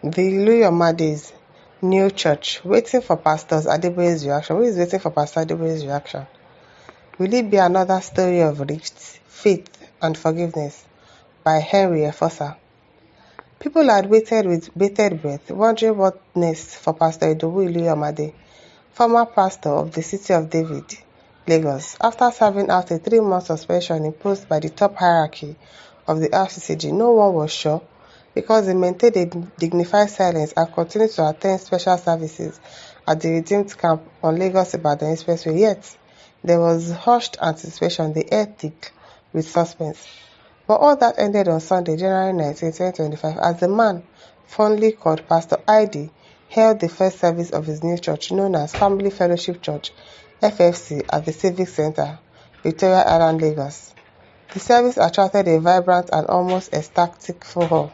The Iluyomades new church, waiting for Pastor Adeboye's reaction. Who is waiting for Pastor Adeboye's reaction? Will it be another story of rift, faith, and forgiveness by Henry Efosa? People had waited with bated breath, wondering what next for Pastor Iluyomade, former pastor of the City of David, Lagos, after serving out a 3-month suspension imposed by the top hierarchy of the RCCG. No one was sure, because he maintained a dignified silence and continued to attend special services at the Redeemed Camp on Lagos-Ibadan Expressway. Yet, there was hushed anticipation, the air thick with suspense. But all that ended on Sunday, January 19, 2025, as the man, fondly called Pastor ID, held the first service of his new church, known as Family Fellowship Church, FFC, at the Civic Center, Victoria Island, Lagos. The service attracted a vibrant and almost ecstatic furore.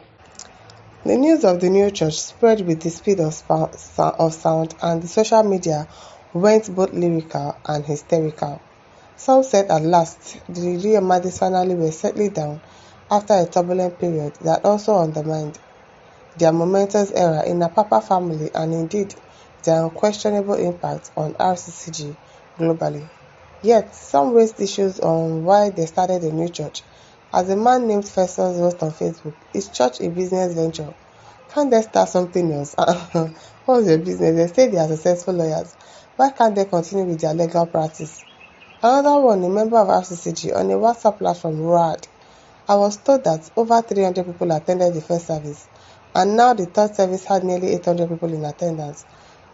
The news of the new church spread with the speed of sound, and the social media went both lyrical and hysterical. Some said at last the Iluyomades finally were settling down after a turbulent period that also undermined their momentous era in a Papa family and indeed their unquestionable impact on RCCG globally. Yet, some raised issues on why they started a new church. As a man named Festus wrote on Facebook, is church a business venture? Can't they start something else? What's your business? They say they are successful lawyers. Why can't they continue with their legal practice? Another one, a member of RCCG, on a WhatsApp platform, roared, I was told that over 300 people attended the first service, and now the third service had nearly 800 people in attendance.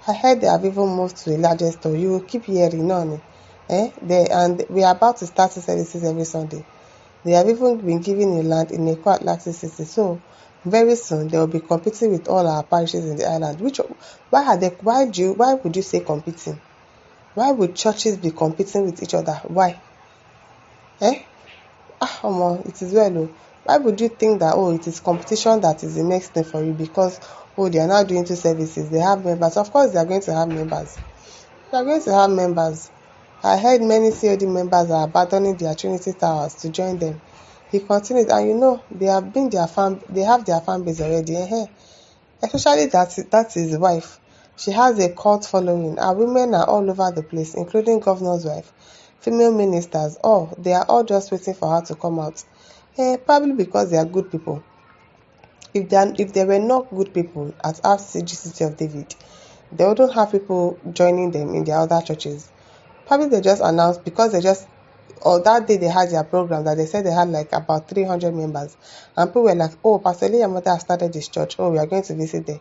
I heard they have even moved to a larger store. You will keep hearing on. And we are about to start services every Sunday. They have even been given a land in Eko Atlantic City, so very soon they will be competing with all our parishes in the island. Why would you say competing? Why would churches be competing with each other? Why? It is well. Why would you think that, it is competition that is the next thing for you because, they are now doing 2 services, they have members. Of course, they are going to have members. They are going to have members. I heard many COD members are abandoning their Trinity Towers to join them. He continued, and they have their fan base already. Especially that his wife. She has a cult following. Our women are all over the place, including governor's wife, female ministers. They are all just waiting for her to come out. Probably because they are good people. If they were not good people at RCG City of David, they wouldn't have people joining them in their other churches. Probably they just announced because that day they had their program that they said they had like about 300 members, and people were like, Pastor Iluyomade has started this church. We are going to visit there.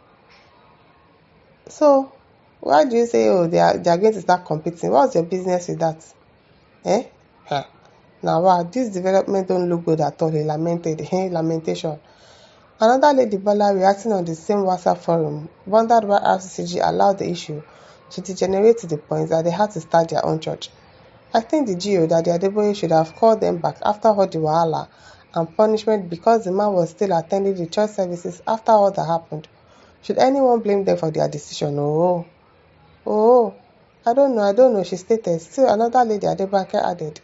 So why do you say they are going to start competing? What's your business with that? Now wow, this development don't look good at all. He lamented. Lamentation. Another lady, Bola, reacting on the same WhatsApp forum, wondered why RCCG allowed the issue to degenerate to the point that they had to start their own church. I think the GO that the Adeboye should have called them back after all the wahala and punishment because the man was still attending the church services after all that happened. Should anyone blame them for their decision? I don't know, she stated. Still, another lady, Adeboye, added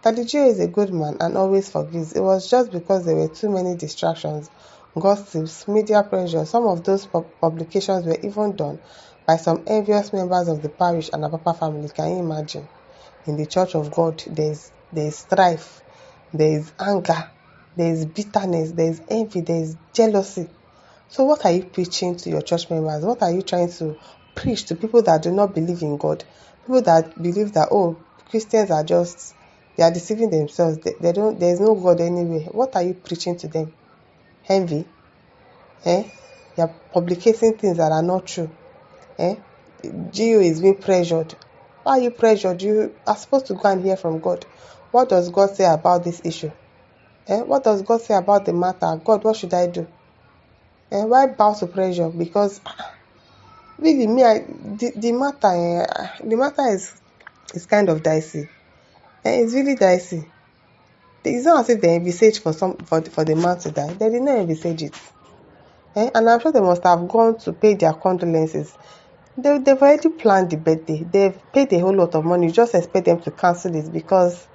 that the GO is a good man and always forgives. It was just because there were too many distractions, gossips, media pressure. Some of those publications were even done by some envious members of the parish and Apapa family. Can you imagine? In the church of God, there is strife, there is anger, there is bitterness, there is envy, there is jealousy. So what are you preaching to your church members? What are you trying to preach to people that do not believe in God? People that believe that, Christians are just, they are deceiving themselves. There is no God anyway. What are you preaching to them? Envy? You are publicating things that are not true. GO is being pressured. Why are you pressured? You are supposed to go and hear from God. What does God say about this issue? What does God say about the matter? God, what should I do? Why bow to pressure? Because really, the matter is kind of dicey. It's really dicey. It's not as if they envisage for the man to die. They did not envisage it. And I'm sure they must have gone to pay their condolences. They've already planned the birthday. They've paid a whole lot of money. You just expect them to cancel it because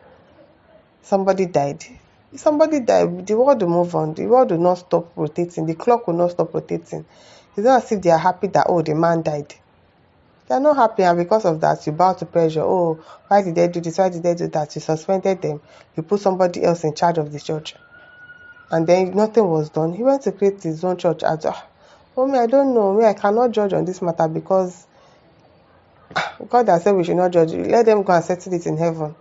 somebody died. The world will move on. The world will not stop rotating. The clock will not stop rotating. It's not as if they are happy that, oh, the man died. They are not happy, and because of that, you bow to pressure. Oh, why did they do this? Why did they do that? You suspended them. You put somebody else in charge of the church. And then nothing was done. He went to create his own church. I don't know. I cannot judge on this matter because God has said we should not judge. Let them go and settle it in heaven.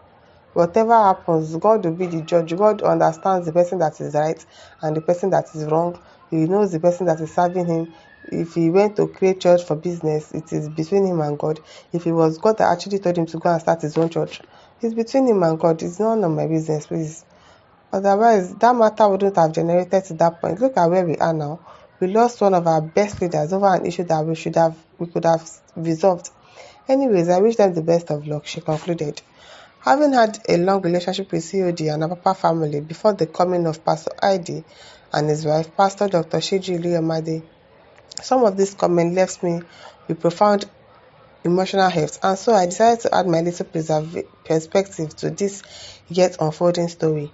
Whatever happens, God will be the judge. God understands the person that is right and the person that is wrong. He knows the person that is serving him. If he went to create church for business, it is between him and God. If it was God that actually told him to go and start his own church, it's between him and God. It's none of my business, please. Otherwise, that matter wouldn't have generated to that point. Look at where we are now. We lost one of our best leaders over an issue that we could have resolved. Anyways, I wish them the best of luck, she concluded. Having had a long relationship with COD and Apapa family before the coming of Pastor ID and his wife, Pastor Dr. Shiji Iluyomades, some of these comments left me with profound emotional heft, and so I decided to add my little perspective to this yet unfolding story.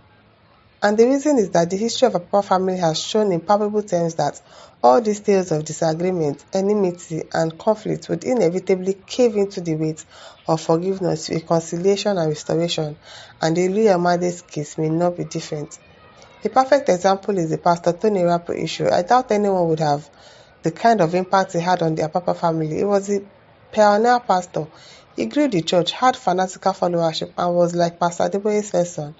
And the reason is that the history of Apapa family has shown in palpable terms that all these tales of disagreement, enmity, and conflict would inevitably cave into the weight of forgiveness, reconciliation, and restoration, and the Iluyomades case may not be different. A perfect example is the Pastor Tony Rapo issue. I doubt anyone would have the kind of impact he had on the Apapa family. He was a pioneer pastor. He grew the church, had fanatical followership, and was like Pastor Adeboye's first son.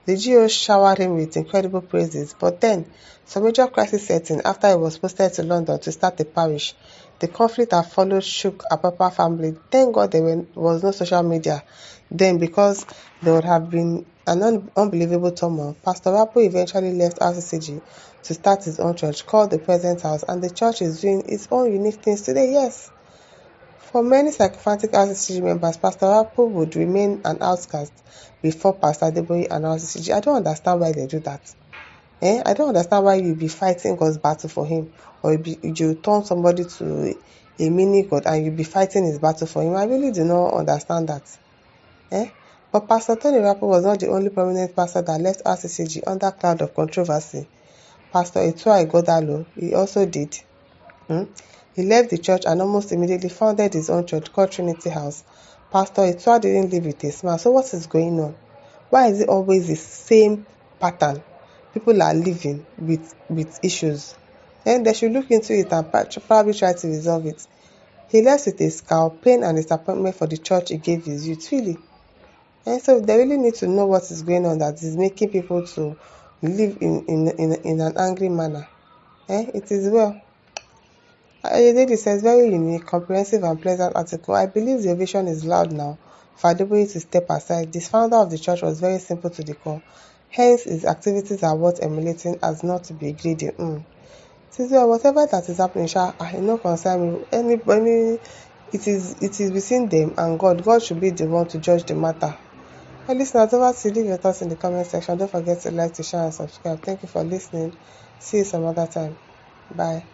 The GOs showered him with incredible praises, but then some major crisis set in after he was posted to London to start a parish. The conflict that followed shook Apapa family. Thank God there was no social media then, because there would have been an unbelievable turmoil. Pastor Rapo eventually left RCCG to start his own church called the Present House, and the church is doing its own unique things today, yes. For many sycophantic RCCG members, Pastor Rapo would remain an outcast before Pastor Adeboye and RCCG. I don't understand why they do that. I don't understand why you be fighting God's battle for him, or you turn somebody to a mini God and you be fighting his battle for him. I really do not understand that. But Pastor Tony Rapo was not the only prominent pastor that left RCCG under cloud of controversy. Pastor Etua Igodalo, he also did. He left the church and almost immediately founded his own church called Trinity House. Pastor Etua didn't leave with a smile. So what is going on? Why is it always the same pattern? People are living with issues. Then they should look into it and probably try to resolve it. He left with a scowl, pain and disappointment for the church he gave his youth, really. And so they really need to know what is going on that is making people to live in an angry manner. It is well. Adeboye says, very unique, comprehensive and pleasant article. I believe the ovation is loud now for Adeboye to step aside. This founder of the church was very simple to the core. Hence, his activities are worth emulating as not to be greedy. Says, well, whatever that is happening, no concern me. Anybody, it is between them and God. God should be the one to judge the matter. Hey, listeners, over to you. Leave your thoughts in the comment section. Don't forget to like, to share, and subscribe. Thank you for listening. See you some other time. Bye.